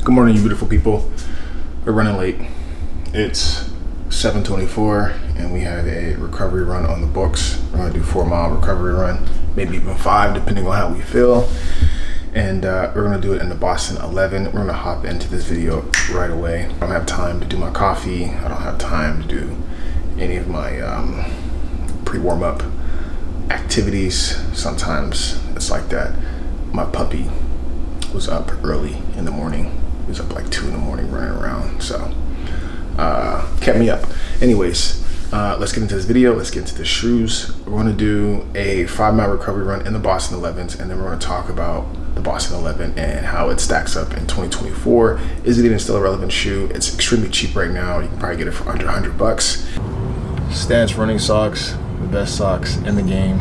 Good morning, you beautiful people. We're running late. It's 7:24 and we have a recovery run on the books. We're gonna do 4-mile recovery run, maybe even 5 depending on how we feel. And we're gonna do it in the Boston 11. We're gonna hop into this video right away. I don't have time to do my coffee. I don't have time to do any of my pre-warm-up activities. Sometimes it's like that. My puppy was up early in the morning. He was up like 2 in the morning running around, so kept me up. Anyways, let's get into this video. Let's get into the shoes. We're gonna do a 5-mile recovery run in the Boston 11s, and then we're gonna talk about the Boston 11 and how it stacks up in 2024. Is it even still a relevant shoe? It's extremely cheap right now. You can probably get it for under 100 bucks. Stance running socks, the best socks in the game.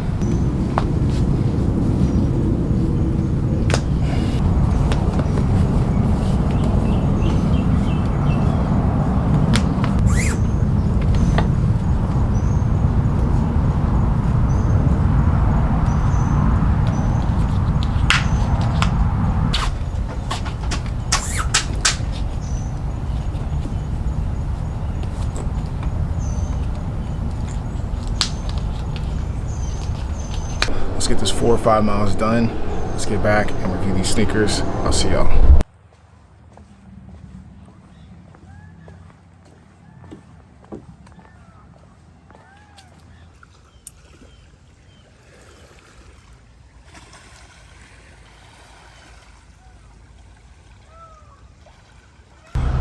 Let's get this 4 or 5 miles done. Let's get back and review these sneakers. I'll see y'all.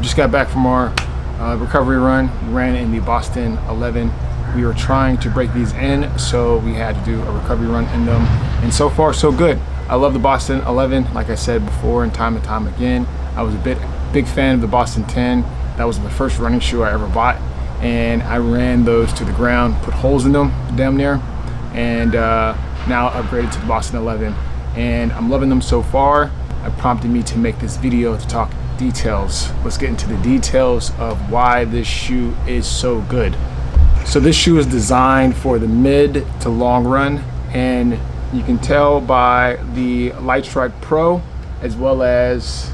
Just got back from our recovery run. We ran in the Boston 11. We were trying to break these in, so we had to do a recovery run in them. And so far, so good. I love the Boston 11, like I said before, and time again. I was a big fan of the Boston 10. That was the first running shoe I ever bought. And I ran those to the ground, put holes in them, damn near. And now upgraded to the Boston 11. And I'm loving them so far. It prompted me to make this video to talk details. Let's get into the details of why this shoe is so good. So this shoe is designed for the mid to long run, and you can tell by the Lightstrike Pro as well as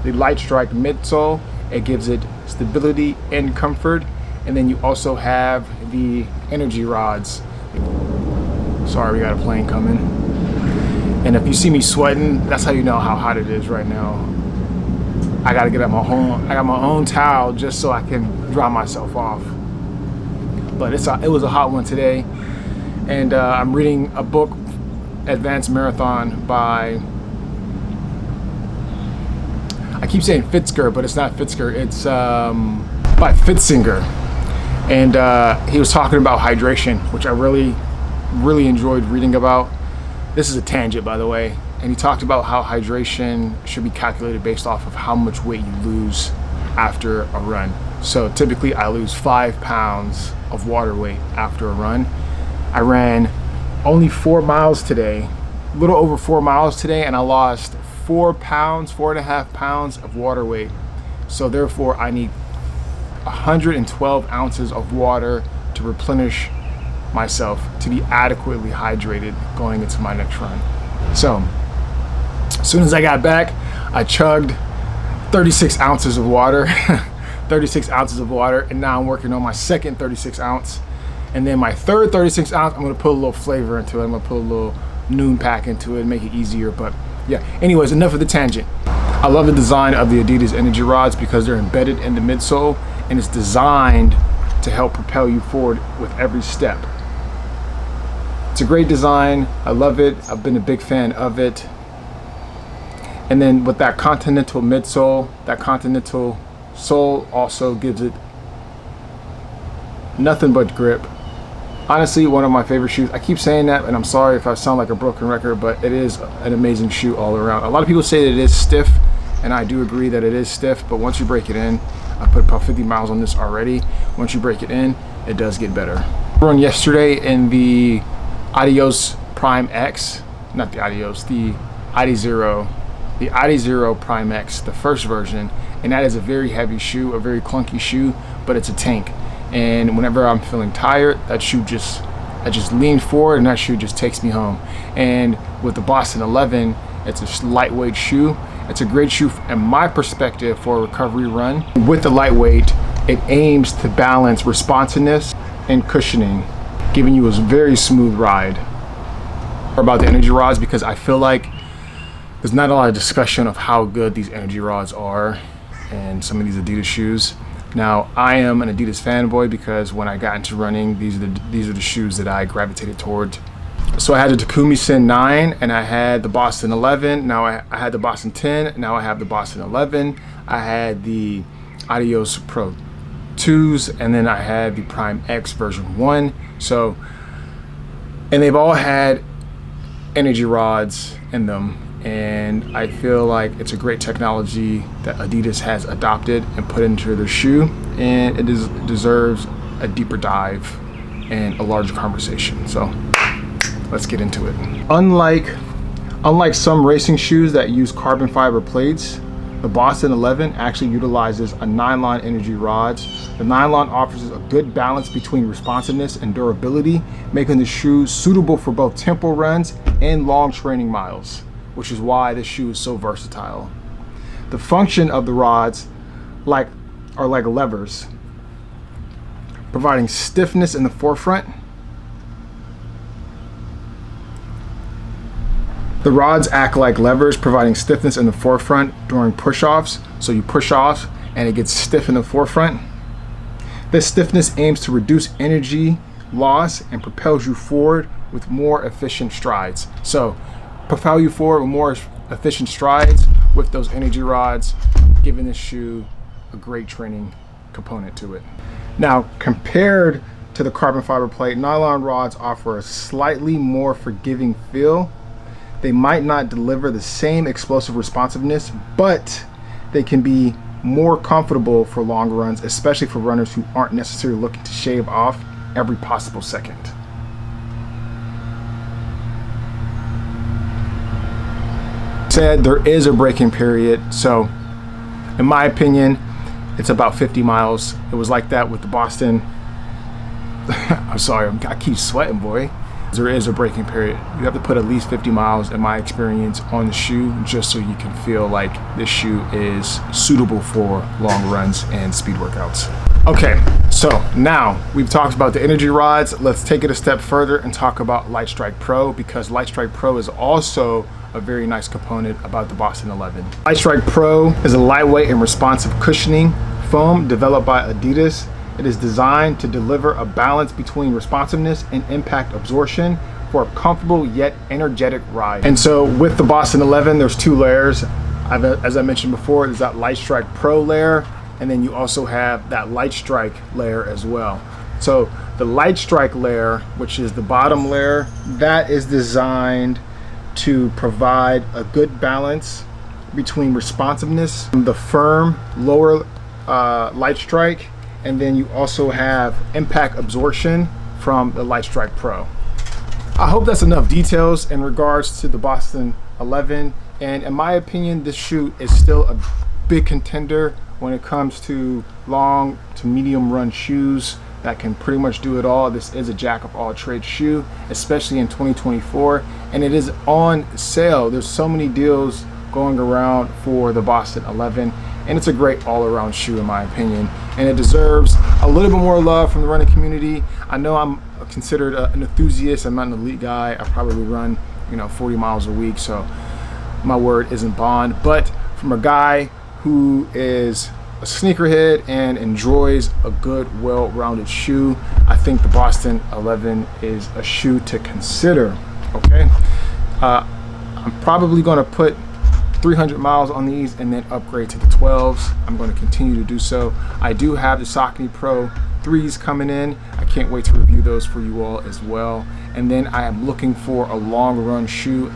the Lightstrike midsole. It gives it stability and comfort, and then you also have the energy rods. Sorry, we got a plane coming. And if you see me sweating, that's how you know how hot it is right now. I gotta get up my own towel just so I can dry myself off. But it was a hot one today, and I'm reading a book, Advanced Marathon by, I keep saying Fitzger, but it's not Fitzger, it's by Fitzinger. And he was talking about hydration, which I really enjoyed reading about. This is a tangent, by the way. And he talked about how hydration should be calculated based off of how much weight you lose after a run. So typically I lose 5 pounds of water weight after a run. I ran only 4 miles today, a little over 4 miles today, and I lost 4.5 pounds of water weight. So therefore I need 112 ounces of water to replenish myself to be adequately hydrated going into my next run. So as soon as I got back, I chugged 36 ounces of water. 36 ounces of water, and now I'm working on my second 36 ounce, and then my third 36 ounce I'm going to put a little flavor into it. I'm going to put a little noon pack into it and make it easier. But yeah, anyways, enough of the tangent. I love the design of the Adidas energy rods because they're embedded in the midsole, and it's designed to help propel you forward with every step. It's a great design. I love it. I've been a big fan of it. And then with that continental midsole, that continental sole also gives it nothing but grip. Honestly, one of my favorite shoes. I keep saying that, and I'm sorry if I sound like a broken record, but it is an amazing shoe all around. A lot of people say that it is stiff, and I do agree that it is stiff, but once you break it in, I put about 50 miles on this already. Once you break it in, it does get better. I ran yesterday in the Adios Prime X, not the Adios, the Adizero Prime X, the first version, and that is a very heavy shoe, a very clunky shoe, but it's a tank. And whenever I'm feeling tired, I just lean forward and that shoe just takes me home. And with the Boston 11, it's a lightweight shoe, It's a great shoe, in my perspective, for a recovery run. With the lightweight, it aims to balance responsiveness and cushioning, giving you a very smooth ride. About the energy rods, because I feel like there's not a lot of discussion of how good these energy rods are and some of these Adidas shoes. Now, I am an Adidas fanboy because when I got into running, these are the shoes that I gravitated toward. So I had the Takumi Sen 9, and I had the Boston 11. Now I had the Boston 10. Now I have the Boston 11. I had the Adidas Pro 2s, and then I had the Prime X version 1. So, and they've all had energy rods in them, and I feel like it's a great technology that Adidas has adopted and put into their shoe, and it deserves a deeper dive and a larger conversation. So let's get into it. Unlike some racing shoes that use carbon fiber plates, the Boston 11 actually utilizes a nylon energy rods. The nylon offers a good balance between responsiveness and durability, making the shoe suitable for both tempo runs and long training miles, which is why this shoe is so versatile. The function of the rods are like levers, providing stiffness in the forefront. The rods act like levers, providing stiffness in the forefront during push-offs. So you push off and it gets stiff in the forefront. This stiffness aims to reduce energy loss and propels you forward with more efficient strides. So propel you forward with more efficient strides with those energy rods, giving this shoe a great training component to it. Now, compared to the carbon fiber plate, nylon rods offer a slightly more forgiving feel. They might not deliver the same explosive responsiveness, but they can be more comfortable for long runs, especially for runners who aren't necessarily looking to shave off every possible second. Said there is a braking period, so in my opinion, it's about 50 miles. It was like that with the Boston. I'm sorry, I keep sweating, boy. There is a braking period. You have to put at least 50 miles, in my experience, on the shoe just so you can feel like this shoe is suitable for long runs and speed workouts. Okay, so now we've talked about the energy rods. Let's take it a step further and talk about Lightstrike Pro, because Lightstrike Pro is also a very nice component about the Boston 11. Lightstrike Pro is a lightweight and responsive cushioning foam developed by Adidas. It is designed to deliver a balance between responsiveness and impact absorption for a comfortable yet energetic ride. And so with the Boston 11, there's two layers. As I mentioned before, there's that Lightstrike Pro layer, and then you also have that Lightstrike layer as well. So the Lightstrike layer, which is the bottom layer, that is designed to provide a good balance between responsiveness, the firm lower Lightstrike, and then you also have impact absorption from the Lightstrike Pro. I hope that's enough details in regards to the Boston 11, and in my opinion, this shoe is still a big contender when it comes to long to medium run shoes that can pretty much do it all. This is a jack of all trades shoe, especially in 2024, and it is on sale. There's so many deals going around for the Boston 11, and it's a great all-around shoe in my opinion, and it deserves a little bit more love from the running community. I know I'm considered an enthusiast. I'm not an elite guy. I probably run 40 miles a week, so my word isn't bond, but from a guy who is a sneakerhead and enjoys a good, well-rounded shoe, I think the Boston 11 is a shoe to consider. Okay, I'm probably going to put 300 miles on these and then upgrade to the 12s. I'm going to continue to do so. I do have the Saucony Pro 3s coming in. I can't wait to review those for you all as well. And then I am looking for a long run shoe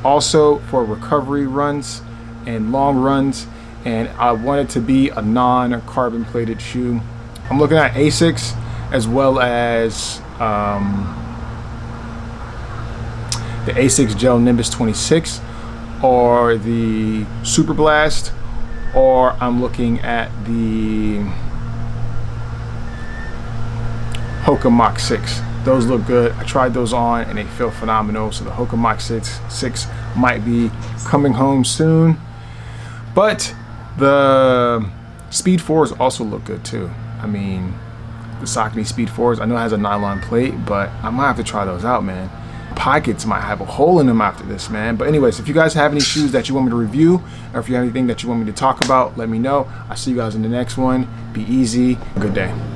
also for recovery runs and long runs, and I want it to be a non-carbon plated shoe. I'm looking at Asics as well as the Asics Gel Nimbus 26 or the Super Blast, or I'm looking at the Hoka Mach 6. Those look good. I tried those on and they feel phenomenal. So the Hoka Mach 6 might be coming home soon. But the Speed 4s also look good too. I mean, the Saucony Speed 4s, I know it has a nylon plate, but I might have to try those out, man. Pockets might have a hole in them after this, man. But anyways, if you guys have any shoes that you want me to review, or if you have anything that you want me to talk about, let me know. I'll see you guys in the next one. Be easy. Good day.